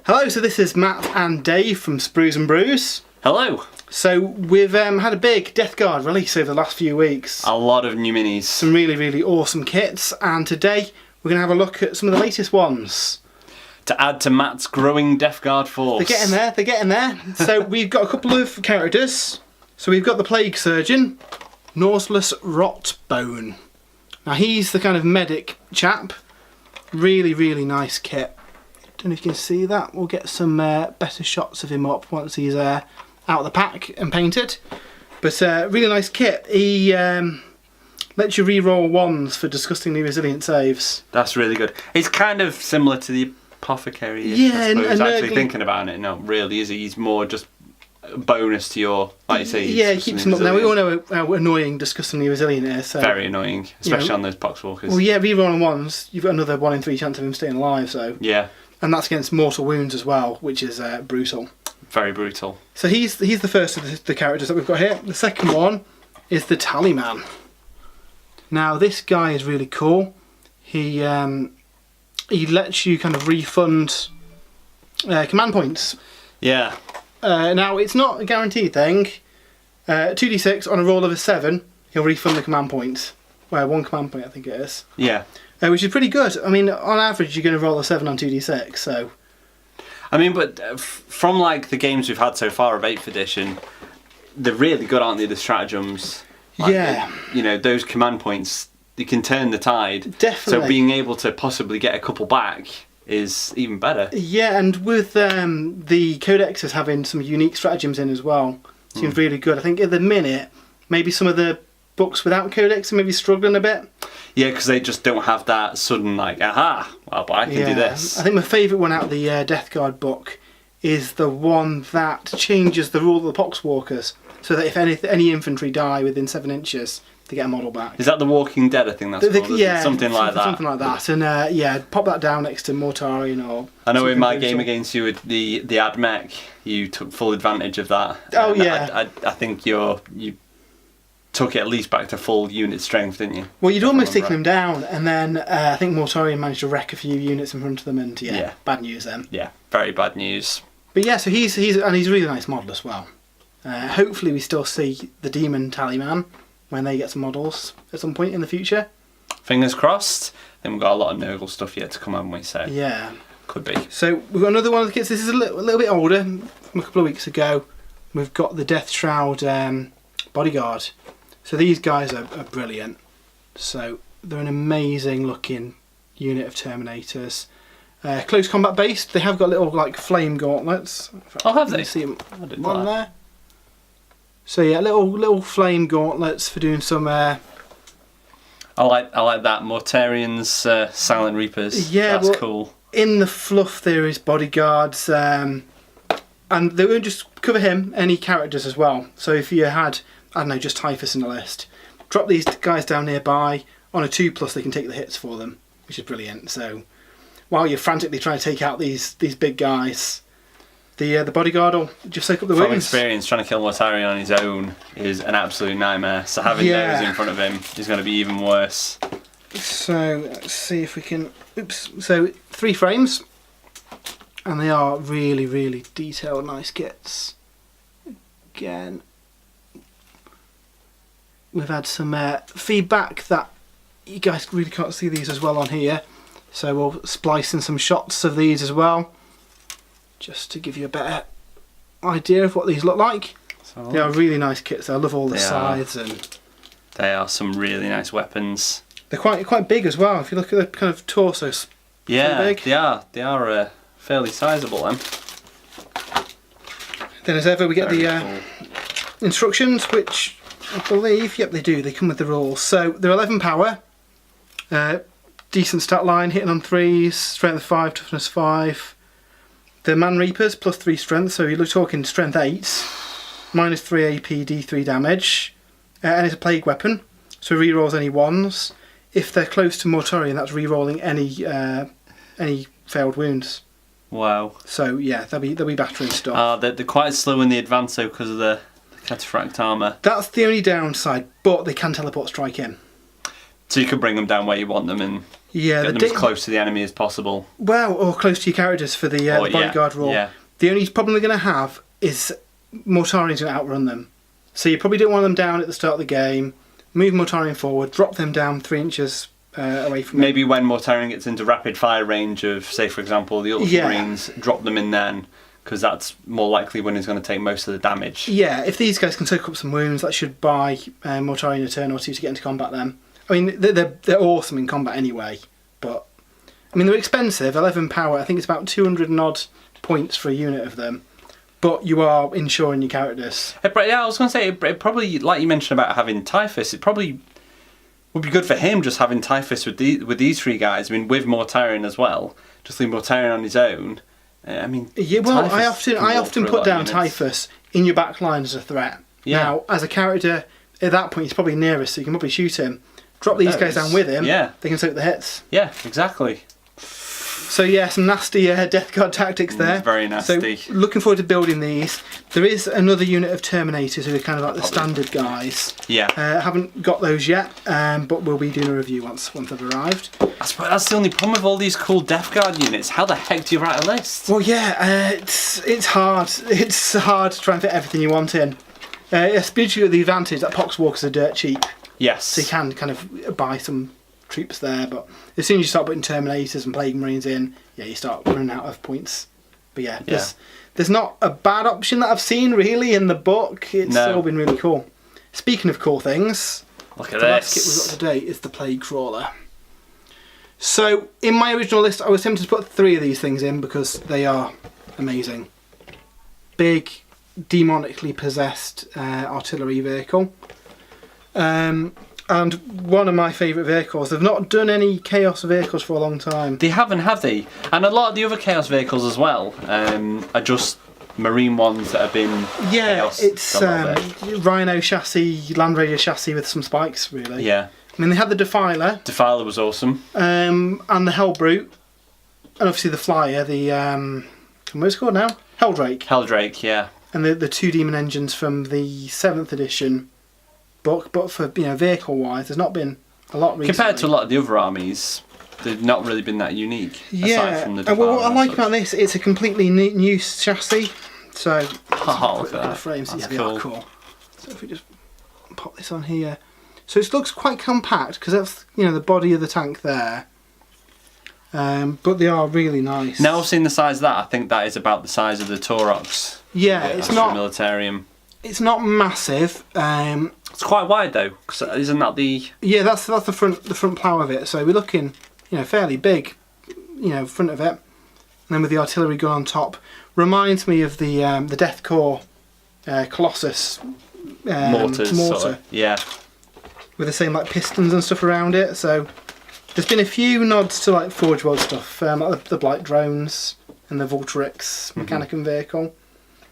Hello, so this is Matt and Dave from Sprues and Brews. Hello. So we've had a big Death Guard release over the last few weeks. A lot of new minis. Some really awesome kits, and today we're going to have a look at some of the latest ones. To add to Matt's growing Death Guard force. They're getting there. So we've got a couple of characters. So we've got the Plague Surgeon, Nautilus Rotbone. Now he's the kind of medic chap. Really nice kit. Don't know if you can see that. We'll get some better shots of him up once he's out of the pack and painted. But really nice kit. He lets you re-roll ones for disgustingly resilient saves. That's really good. It's kind of similar to the Apothecary. Yeah, I suppose. Actually thinking about it, not really, is he? He's more just a bonus to your, like you say. Yeah, he keeps them up. Now we all know how annoying disgustingly resilient is. So, very annoying, especially on those poxwalkers. Well, yeah, re-rolling ones, you've got another 1 in 3 chance of him staying alive. So yeah. And that's against mortal wounds as well, which is brutal. Very brutal. So he's the first of the characters that we've got here. The second one is the Tallyman. Now this guy is really cool. He lets you kind of refund command points. Yeah. Now it's not a guaranteed thing. 2d6 on a roll of a 7, he'll refund the command points. Well, 1 command point I think it is. Yeah. Which is pretty good. I mean, on average, you're going to roll a 7 on 2d6, so... I mean, but from like the games we've had so far of 8th edition, they're really good, aren't they, the stratagems? Like yeah. Those command points, you can turn the tide. Definitely. So being able to possibly get a couple back is even better. Yeah, and with the codexes having some unique stratagems in as well, seems really good. I think at the minute, maybe some of the books without codex are maybe struggling a bit. Yeah, because they just don't have that sudden, like, aha, well, but I can do this. I think my favourite one out of the Death Guard book is the one that changes the rule of the Poxwalkers, so that if any infantry die within 7 inches, they get a model back. Is that The Walking Dead, I think that's called? Yeah, something like that. Something like that. And yeah, pop that down next to Mortarian or... I know in my game against you with the AdMech, you took full advantage of that. Oh, yeah. I think you took it at least back to full unit strength, didn't you? Well, you'd almost taken them down, and then I think Mortarian managed to wreck a few units in front of them, and yeah. Bad news then. Yeah, very bad news. But yeah, so he's a really nice model as well. Hopefully we still see the Demon Tallyman when they get some models at some point in the future. Fingers crossed. Then we've got a lot of Nurgle stuff yet to come, haven't we? So yeah. Could be. So we've got another one of the kits. This is a little bit older, from a couple of weeks ago. We've got the Deathshroud Bodyguard. So these guys are brilliant. So they're an amazing looking unit of Terminators. Close combat based. They have got little like flame gauntlets. Oh, have they? See them I didn't on know that. there. So yeah, little flame gauntlets for doing some. I like that. Mortarian's Silent Reapers. Yeah, that's cool. In the fluff there is bodyguards, and they won't just cover him. Any characters as well. So if you had, I don't know, just Typhus in the list, drop these guys down nearby. On a 2+, they can take the hits for them, which is brilliant. So while you're frantically trying to take out these big guys, the bodyguard will just soak up the wounds. From experience, trying to kill Mortarian on his own is an absolute nightmare. So having those in front of him is going to be even worse. So let's see if we can. Oops. So 3 frames, and they are really detailed, nice kits. Again, we've had some feedback that you guys really can't see these as well on here, so we'll splice in some shots of these as well, just to give you a better idea of what these look like. So they are really nice kits. I love all the sides, and they are some really nice weapons. They're quite big as well. If you look at the kind of torsos, yeah, big. they are fairly sizable. Then as ever we get the instructions, which I believe, yep, they do. They come with the rules. So they're 11 power, decent stat line, hitting on 3s, strength 5, toughness 5. The Man Reapers +3 strength, so you're talking strength 8, -3 AP, D3 damage, and it's a plague weapon, so re-rolls any 1s. If they're close to Mortarian, that's re-rolling any failed wounds. Wow. So yeah, they'll be battering stuff. They're quite slow in the advance though because of the cataphract armour. That's the only downside, but they can teleport strike in. So you can bring them down where you want them and Yeah, Get them as close to the enemy as possible. Well, or close to your characters for the bodyguard role. Yeah. The only problem they're going to have is Mortarian's going to outrun them. So you probably don't want them down at the start of the game. Move Mortarian forward, drop them down 3 inches away from Maybe when Mortarian gets into rapid fire range of, say for example, the Ultramarines, drop them in then, because that's more likely when he's going to take most of the damage. Yeah, if these guys can soak up some wounds, that should buy Mortarian a turn or two to get into combat then. I mean, they're awesome in combat anyway, but I mean, they're expensive, 11 power, I think it's about 200 and odd points for a unit of them, but you are insuring your characters. Yeah, I was going to say, it probably, like you mentioned about having Typhus, it probably would be good for him just having Typhus with these 3 guys. I mean, with Mortarian as well, just leave Mortarian on his own. I mean, yeah, well, Typhus I often put down Typhus in your back line as a threat. Yeah. Now, as a character, at that point, he's probably nearest, so you can probably shoot him. Drop these guys down with him, yeah. They can soak the hits. Yeah, exactly. So yeah, some nasty Death Guard tactics there. Very nasty. So looking forward to building these. There is another unit of Terminators who are kind of like the standard guys. Yeah. Haven't got those yet, but we'll be doing a review once they've arrived. That's the only problem with all these cool Death Guard units. How the heck do you write a list? Well, yeah, it's hard. It's hard to try and fit everything you want in. Especially with the advantage that Poxwalkers are dirt cheap. Yes. So you can kind of buy some troops there, but as soon as you start putting Terminators and Plague Marines in, yeah, you start running out of points. But yeah, there's not a bad option that I've seen really in the book. It's all been really cool. Speaking of cool things, look at the last kit we've got today is the Plague Crawler. So in my original list, I was tempted to put 3 of these things in because they are amazing. Big, demonically possessed artillery vehicle. And one of my favourite vehicles. They've not done any Chaos vehicles for a long time. They haven't, have they? And a lot of the other Chaos vehicles as well are just Marine ones that have been Chaos. It's Rhino chassis, Land Raider chassis with some spikes, really. Yeah. I mean, they had the Defiler. Defiler was awesome. And the Hellbrute. And obviously the Flyer, the... what's it called now? Helldrake. Helldrake, yeah. And the 2 demon engines from the 7th edition book, but for vehicle wise, there's not been a lot recently. Compared to a lot of the other armies, they've not really been that unique. Yeah, aside from the and what I like about this, it's a completely new chassis. So look at that. The frames, That's they are cool. So if we just pop this on here, so it looks quite compact because that's the body of the tank there. But they are really nice. Now I've seen the size of that. I think that is about the size of the Taurox. Yeah, it's not Militarium. It's not massive. It's quite wide though, because isn't that the? Yeah, that's the front plough of it. So we're looking, fairly big, front of it, and then with the artillery gun on top. Reminds me of the Death Corps Colossus mortar. Sort of, yeah. With the same like pistons and stuff around it. So there's been a few nods to like Forge World stuff, like the Blight drones and the Voltrix Mechanicum vehicle.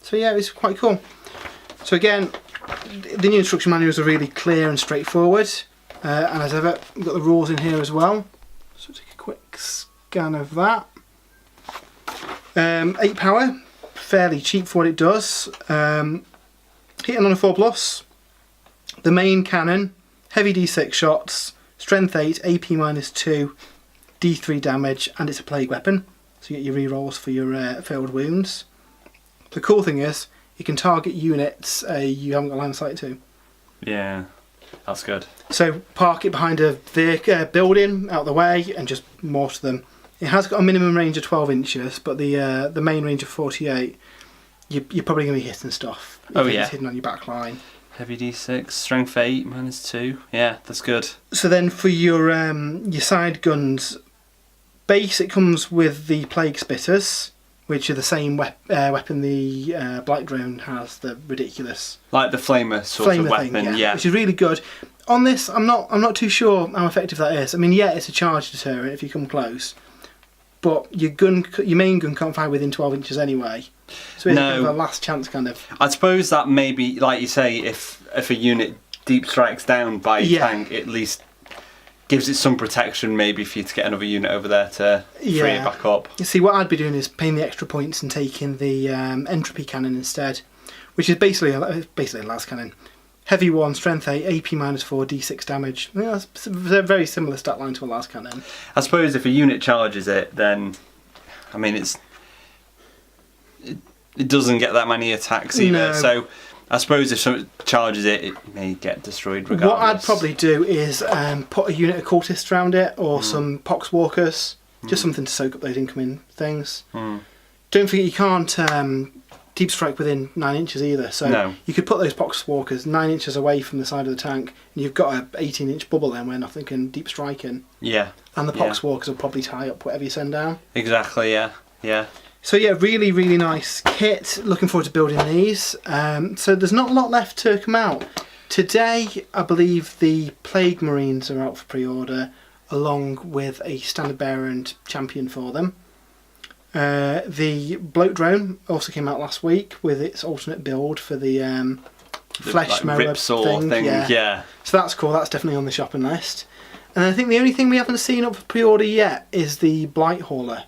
So yeah, it's quite cool. So again, the new instruction manuals are really clear and straightforward, and as ever, we've got the rules in here as well. So take a quick scan of that. 8 power, fairly cheap for what it does. Hitting on a 4+. The main cannon, heavy D6 shots, strength 8, AP -2, D3 damage, and it's a plague weapon. So you get your rerolls for your failed wounds. The cool thing is, you can target units you haven't got line of sight to. Yeah, that's good. So park it behind a building out the way and just mortar them. It has got a minimum range of 12 inches, but the main range of 48, you're probably going to be hitting stuff. It's hidden on your back line. Heavy D6, strength 8, -2. Yeah, that's good. So then for your side guns, base it comes with the Plague Spitters, which are the same weapon the Blight drone has, the ridiculous... Like the flamer sort of weapon, thing, yeah. Which is really good. On this, I'm not too sure how effective that is. I mean, yeah, it's a charge deterrent if you come close, but your main gun can't fire within 12 inches anyway. So it's kind of a last chance kind of... I suppose that maybe, like you say, if a unit deep strikes down by a tank, at least gives it some protection maybe for you to get another unit over there to free it back up. You see, what I'd be doing is paying the extra points and taking the entropy cannon instead, which is basically a las cannon. Heavy 1, Strength 8, AP -4, D6 damage. Yeah, it's a very similar stat line to a las cannon. I suppose if a unit charges it, then I mean it doesn't get that many attacks either. No. So I suppose if someone charges it, it may get destroyed regardless. What I'd probably do is put a unit of cultists around it, or some poxwalkers, just something to soak up those incoming things. Don't forget you can't deep strike within 9 inches either, so you could put those poxwalkers 9 inches away from the side of the tank, and you've got an 18-inch bubble then where nothing can deep strike in. Yeah. And the poxwalkers will probably tie up whatever you send down. Exactly. Yeah. Yeah. So yeah, really, really nice kit. Looking forward to building these. So there's not a lot left to come out. Today, I believe the Plague Marines are out for pre-order, along with a standard bearer and champion for them. The bloat drone also came out last week with its alternate build for the flesh mower thing. Yeah. So that's cool. That's definitely on the shopping list. And I think the only thing we haven't seen up for pre-order yet is the Blight Hauler,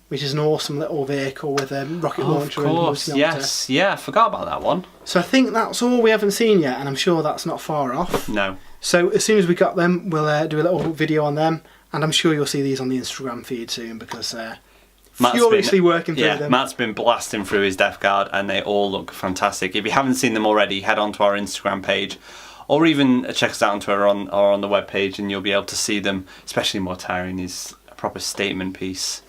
which is an awesome little vehicle with a rocket launcher. Of course, yes. Yeah, I forgot about that one. So I think that's all we haven't seen yet, and I'm sure that's not far off. No. So as soon as we got them, we'll do a little video on them, and I'm sure you'll see these on the Instagram feed soon, because furiously working through them. Matt's been blasting through his Death Guard, and they all look fantastic. If you haven't seen them already, head on to our Instagram page, or even check us out on Twitter or on the webpage, and you'll be able to see them, especially Mortarion is a proper statement piece.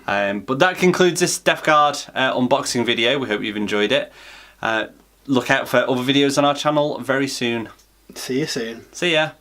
But that concludes this Death Guard unboxing video. We hope you've enjoyed it. Look out for other videos on our channel very soon. See you soon. See ya.